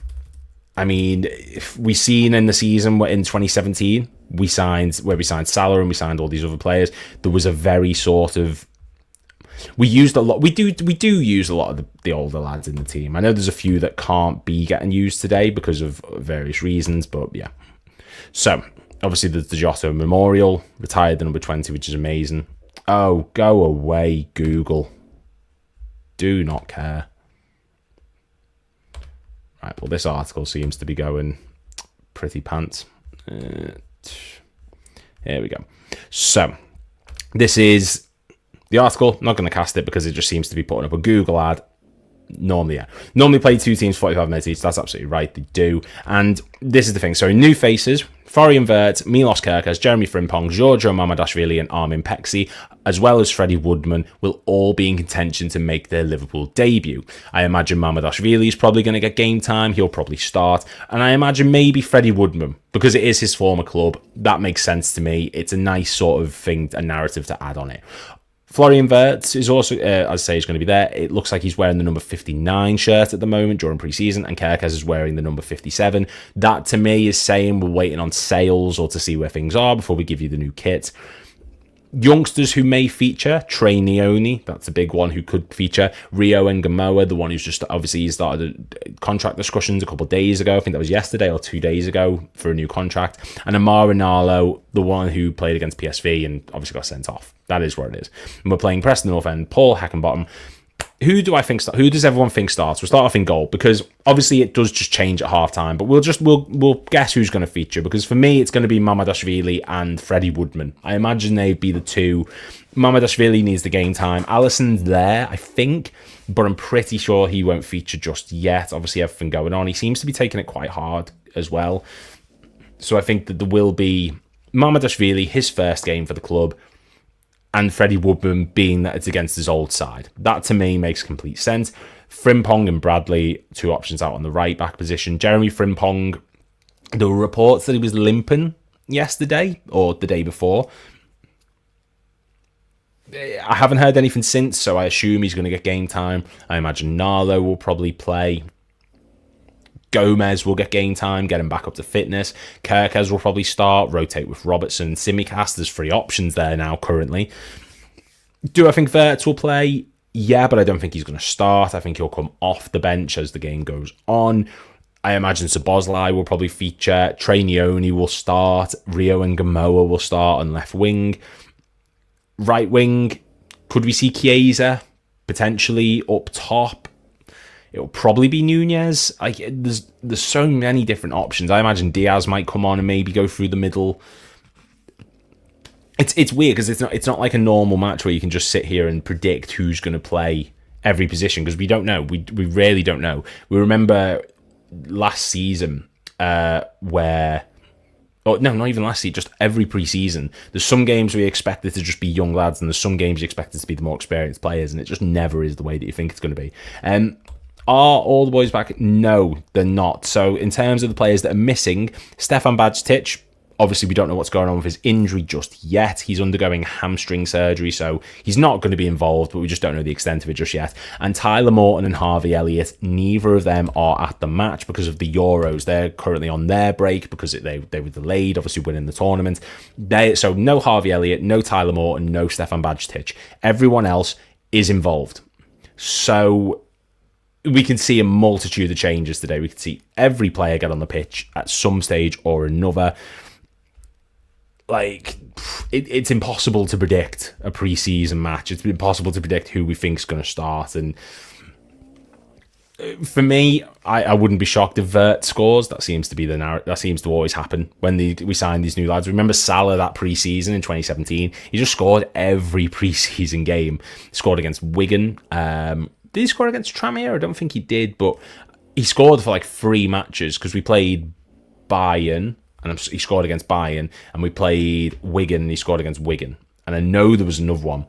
I mean, if we seen in the season in 2017, we signed Salah and we signed all these other players. There was a very sort of, we used a lot. We do use a lot of the older lads in the team. I know there's a few that can't be getting used today because of various reasons, but yeah. So obviously there's the Jota Memorial, retired the number 20, which is amazing. Oh, go away, Google. Do not care. Right, well, this article seems to be going pretty pants. Here we go. So this is the article. I'm not going to cast it because it just seems to be putting up a Google ad. Normally play 2 teams 45 minutes each. That's absolutely right, they do. And this is the thing. So new faces: Florian Wirtz, Milos Kerkez, Jeremy Frimpong, Giorgio Mamardashvili and Armin Pexi, as well as Freddie Woodman, will all be in contention to make their Liverpool debut. I imagine Mamardashvili is probably going to get game time. He'll probably start. And I imagine maybe Freddie Woodman, because it is his former club. That makes sense to me. It's a nice sort of thing, a narrative to add on it. Florian Wirtz is also, as I say, is going to be there. It looks like he's wearing the number 59 shirt at the moment during pre-season, and Kerkez is wearing the number 57. That, to me, is saying we're waiting on sales or to see where things are before we give you the new kit. Youngsters who may feature: Trey Neone, that's a big one who could feature. Rio Ngamoa, the one who's just obviously started contract discussions a couple of days ago. I think that was yesterday or 2 days ago for a new contract. And Amara Nalo, the one who played against PSV and obviously got sent off. That is what it is. And we're playing Preston North End, Paul Heckenbottom. Who does everyone think starts? We'll start off in goal, because obviously it does just change at half time, but we'll guess who's going to feature, because for me it's going to be Mamardashvili and Freddie Woodman. I imagine they'd be the two. Mamardashvili needs the game time. Alisson's there, I think, but I'm pretty sure he won't feature just yet. Obviously everything going on. He seems to be taking it quite hard as well. So I think that there will be Mamardashvili, his first game for the club, and Freddie Woodman, being that it's against his old side. That, to me, makes complete sense. Frimpong and Bradley, 2 options out on the right-back position. Jeremy Frimpong, there were reports that he was limping yesterday or the day before. I haven't heard anything since, so I assume he's going to get game time. I imagine Narlo will probably play. Gomez will get game time, get him back up to fitness. Kerkez will probably start, rotate with Robertson and Simicast. There's 3 options there now currently. Do I think Wirtz will play? Yeah, but I don't think he's going to start. I think he'll come off the bench as the game goes on. I imagine Szoboszlai will probably feature. Trainioni will start. Rio and Gamoa will start on left wing. Right wing, could we see Chiesa potentially up top? It'll probably be Nunez. There's so many different options. I imagine Diaz might come on and maybe go through the middle. It's weird because it's not like a normal match where you can just sit here and predict who's going to play every position, because we don't know. We really don't know. We remember last season where... Oh, no, not even last season, just every pre-season. There's some games we expect it to just be young lads, and there's some games you expect it to be the more experienced players, and it just never is the way that you think it's going to be. Are all the boys back? No, they're not. So in terms of the players that are missing, Stefan Bajtic, obviously we don't know what's going on with his injury just yet. He's undergoing hamstring surgery, so he's not going to be involved, but we just don't know the extent of it just yet. And Tyler Morton and Harvey Elliott, neither of them are at the match because of the Euros. They're currently on their break because they were delayed, obviously winning the tournament. So no Harvey Elliott, no Tyler Morton, no Stefan Bajtic. Everyone else is involved. So we can see a multitude of changes today. We can see every player get on the pitch at some stage or another. Like, it's impossible to predict a pre-season match. It's impossible to predict who we think is going to start. And for me, I wouldn't be shocked if Wirtz scores. That seems to be the narrative. That seems to always happen when we sign these new lads. Remember Salah that pre-season in 2017? He just scored every pre-season game. He scored against Wigan. Did he score against Tranmere? I don't think he did, but he scored for like 3 matches because we played Bayern, and he scored against Bayern, and we played Wigan, and he scored against Wigan. And I know there was another one.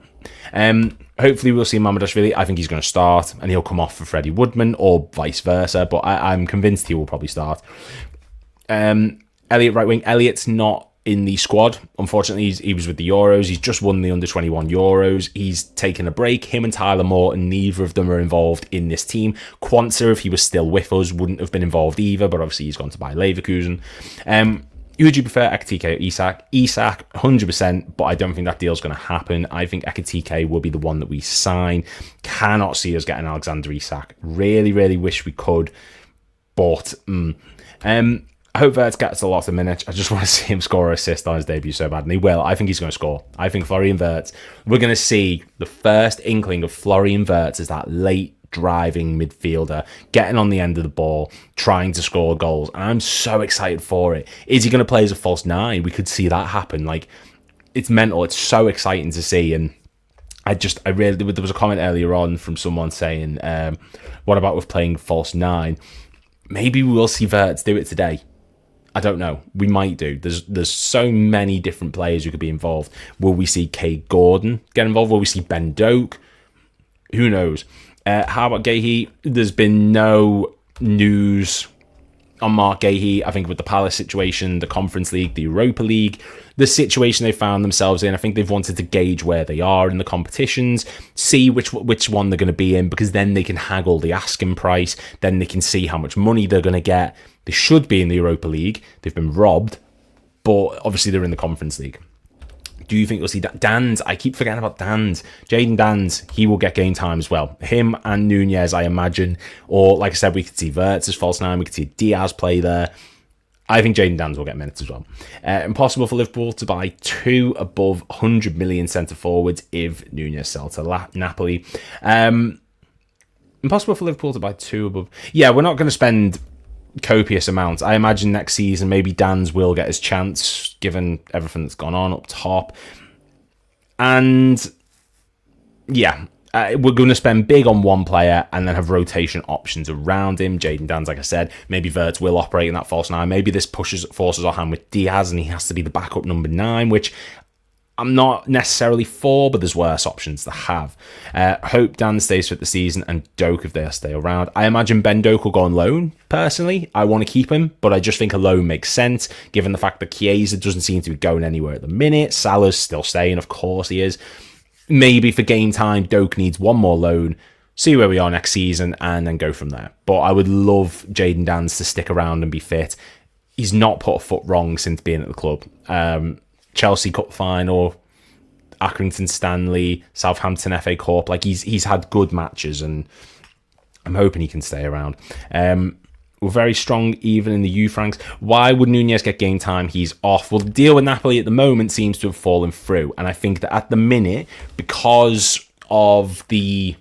Hopefully we'll see Mamardashvili. I think he's going to start, and he'll come off for Freddie Woodman, or vice versa, but I'm convinced he will probably start. Elliott right wing. Elliott's not in the squad. Unfortunately, he was with the Euros. He's just won the under-21 Euros. He's taken a break. Him and Tyler Morton, neither of them are involved in this team. Quansah, if he was still with us, wouldn't have been involved either, but obviously he's gone to Bayer Leverkusen. Who would you prefer, Ekitike or Isak? Isak, 100%, but I don't think that deal's going to happen. I think Ekitike will be the one that we sign. Cannot see us getting Alexander Isak. Really, really wish we could, but... I hope Wirtz gets a lot of minutes. I just want to see him score or assist on his debut so bad, and he will. I think he's going to score. I think Florian Wirtz, we're going to see the first inkling of Florian Wirtz as that late driving midfielder, getting on the end of the ball, trying to score goals, and I'm so excited for it. Is he going to play as a false 9? We could see that happen. Like, it's mental. It's so exciting to see, and there was a comment earlier on from someone saying, what about with playing false 9? Maybe we will see Wirtz do it today. I don't know. We might do. There's so many different players who could be involved. Will we see Kay Gordon get involved? Will we see Ben Doak? Who knows? How about Gahey? There's been no news on Mark Gahey. I think with the Palace situation, the Conference League, the Europa League, the situation they found themselves in, I think they've wanted to gauge where they are in the competitions, see which one they're going to be in, because then they can haggle the asking price. Then they can see how much money they're going to get. They should be in the Europa League. They've been robbed, but obviously they're in the Conference League. Do you think you'll see Danz? I keep forgetting about Danz. Jayden Danz, he will get game time as well. Him and Nunez, I imagine. Or, like I said, we could see Wirtz as false 9. We could see Diaz play there. I think Jayden Danz will get minutes as well. Impossible for Liverpool to buy 2 above 100 million centre forwards if Nunez sell to Napoli. Impossible for Liverpool to buy 2 above... Yeah, we're not going to spend copious amounts. I imagine next season maybe Dan's will get his chance given everything that's gone on up top, and yeah, we're going to spend big on one player and then have rotation options around him. Jayden Dan's, like I said, maybe Wirtz will operate in that false 9. Maybe this forces our hand with Diaz and he has to be the backup number 9, which I'm not necessarily for, but there's worse options to have. Hope Dan stays for the season and Doak if they stay around. I imagine Ben Doak will go on loan, personally. I want to keep him, but I just think a loan makes sense, given the fact that Chiesa doesn't seem to be going anywhere at the minute. Salah's still staying, of course he is. Maybe for game time, Doak needs one more loan see where we are next season, and then go from there. But I would love Jayden Danns to stick around and be fit. He's not put a foot wrong since being at the club. Chelsea Cup final, Accrington Stanley, Southampton FA Cup. Like he's had good matches, and I'm hoping he can stay around. We're very strong even in the youth ranks. Why would Nunez get game time? He's off. Well, the deal with Napoli at the moment seems to have fallen through, and I think that at the minute, because of the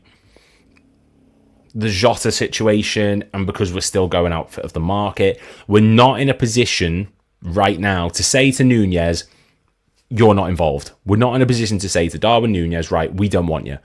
Jota situation, and because we're still going out of the market, we're not in a position right now to say to Nunez, you're not involved. We're not in a position to say to Darwin Nunez, right, we don't want you.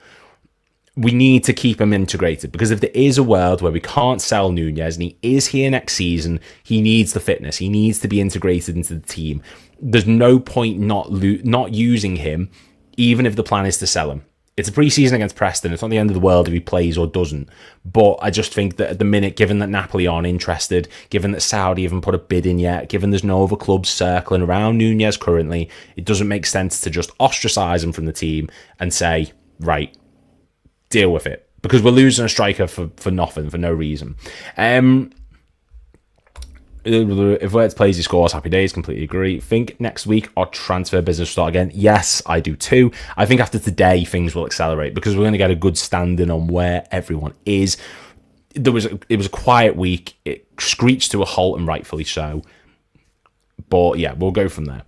We need to keep him integrated, because if there is a world where we can't sell Nunez and he is here next season, he needs the fitness. He needs to be integrated into the team. There's no point not using him, even if the plan is to sell him. It's a pre-season against Preston. It's not the end of the world if he plays or doesn't. But I just think that at the minute, given that Napoli aren't interested, given that Saudi haven't put a bid in yet, given there's no other clubs circling around Nunez currently, it doesn't make sense to just ostracize him from the team and say, right, deal with it. Because we're losing a striker for nothing, for no reason. If Wirtz plays, he scores. Happy days. Completely agree. Think next week our transfer business will start again. Yes, I do too. I think after today things will accelerate, because we're going to get a good standing on where everyone is. It was a quiet week. It screeched to a halt, and rightfully so. But yeah, we'll go from there.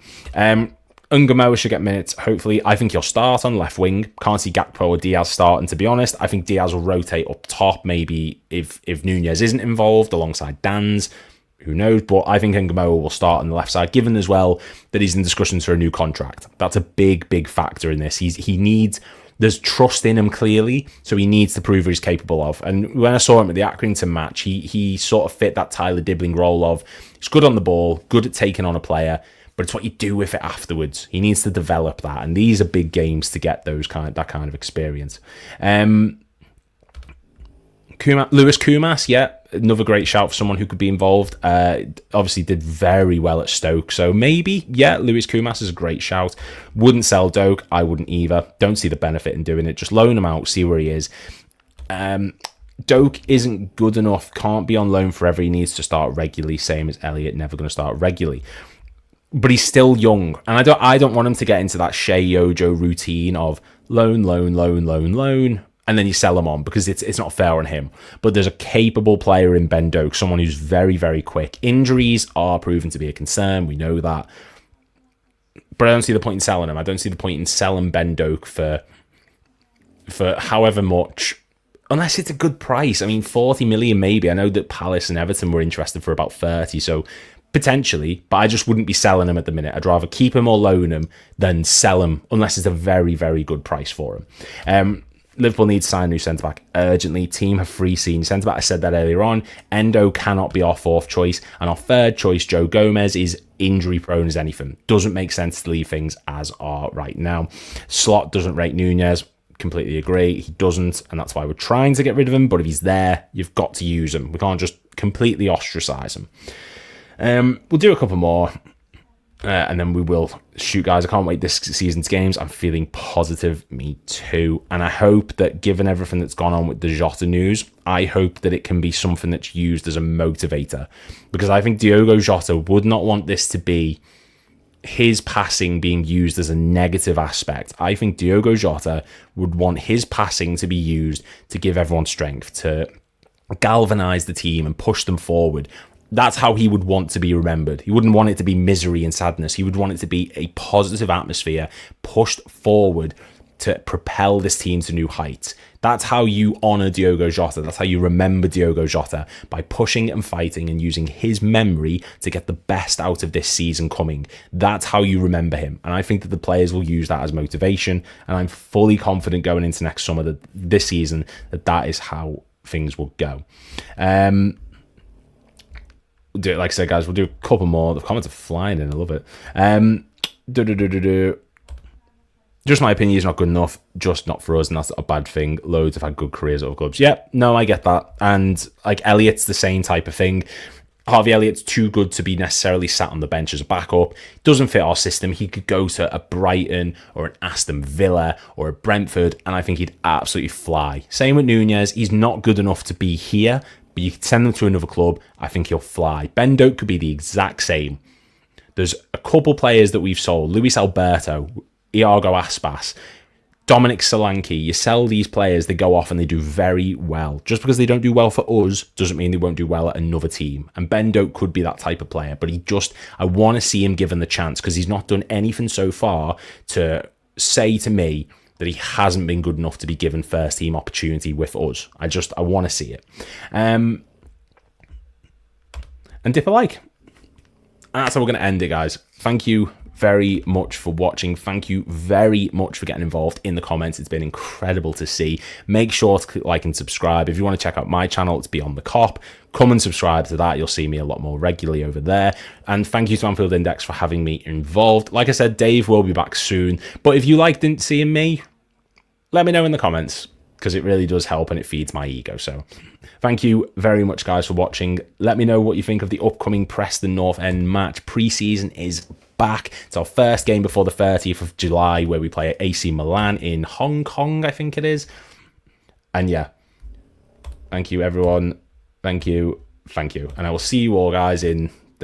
Ungamoa should get minutes, hopefully. I think he'll start on left wing. Can't see Gakpo or Diaz starting, to be honest. I think Diaz will rotate up top, maybe if Nunez isn't involved, alongside Danns. Who knows? But I think Ungamoa will start on the left side, given as well that he's in discussions for a new contract. That's a big, big factor in this. He needs... There's trust in him, clearly, so he needs to prove what he's capable of. And when I saw him at the Accrington match, he sort of fit that Tyler Dibling role of, he's good on the ball, good at taking on a player, but it's what you do with it afterwards. He needs to develop that, and these are big games to get that kind of experience. Lewis Kumas, yeah, another great shout for someone who could be involved. Obviously did very well at Stoke, so maybe, yeah, Lewis Kumas is a great shout. Wouldn't sell Doak, I wouldn't either. Don't see the benefit in doing it. Just loan him out, see where he is. Doak isn't good enough, can't be on loan forever. He needs to start regularly, same as Elliott, never going to start regularly. But he's still young, and I don't want him to get into that Shea Ojo routine of loan, and then you sell him on, because it's not fair on him. But there's a capable player in Ben Doak, someone who's very, very quick. Injuries are proven to be a concern, we know that. But I don't see the point in selling him. I don't see the point in selling Ben Doak for however much, unless it's a good price. I mean, 40 million maybe. I know that Palace and Everton were interested for about 30, so potentially, but I just wouldn't be selling him at the minute. I'd rather keep him or loan him than sell him, unless it's a very, very good price for him. Liverpool needs to sign a new centre-back urgently. Team have free senior centre-back. I said that earlier on. Endo cannot be our fourth choice. And our third choice, Joe Gomez, is injury-prone as anything. Doesn't make sense to leave things as are right now. Slot doesn't rate Nunez. Completely agree. He doesn't, and that's why we're trying to get rid of him. But if he's there, you've got to use him. We can't just completely ostracise him. We'll do a couple more. And then we will shoot, guys. I can't wait this season's games. I'm feeling positive, me too. And I hope that, given everything that's gone on with the Jota news, I hope that it can be something that's used as a motivator. Because I think Diogo Jota would not want this to be his passing being used as a negative aspect. I think Diogo Jota would want his passing to be used to give everyone strength, to galvanise the team and push them forward. That's how he would want to be remembered. He wouldn't want it to be misery and sadness. He would want it to be a positive atmosphere pushed forward to propel this team to new heights. That's how you honour Diogo Jota. That's how you remember Diogo Jota, by pushing and fighting and using his memory to get the best out of this season coming. That's how you remember him. And I think that the players will use that as motivation. And I'm fully confident going into next summer, that this season, that is how things will go. We'll do it, like I said, guys. We'll do a couple more. The comments are flying in. I love it. Just my opinion is not good enough. Just not for us, and that's a bad thing. Loads have had good careers at other clubs. Yeah, no, I get that. And like Elliott's the same type of thing. Harvey Elliott's too good to be necessarily sat on the bench as a backup. Doesn't fit our system. He could go to a Brighton or an Aston Villa or a Brentford, and I think he'd absolutely fly. Same with Nunez. He's not good enough to be here, but you could send him to another club. I think he'll fly. Ben Doak could be the exact same. There's a couple players that we've sold. Luis Alberto, Iago Aspas, Dominic Solanke. You sell these players, they go off and they do very well. Just because they don't do well for us doesn't mean they won't do well at another team. And Ben Doak could be that type of player, but I want to see him given the chance because he's not done anything so far to say to me that he hasn't been good enough to be given first team opportunity with us. I want to see it. And dip a like. And that's how we're going to end it, guys. Thank you very much for watching. Thank you very much for getting involved in the comments. It's been incredible to see. Make sure to click like and subscribe. If you want to check out my channel, it's Beyond the Cop. Come and subscribe to that. You'll see me a lot more regularly over there. And thank you to Anfield Index for having me involved. Like I said, Dave will be back soon. But if you liked seeing me, let me know in the comments, because it really does help and it feeds my ego. So thank you very much, guys, for watching. Let me know what you think of the upcoming Preston North End match. Preseason is back. It's our first game before the 30th of July, where we play AC Milan in Hong Kong, I think it is. And yeah, thank you, everyone. Thank you. And I will see you all, guys, in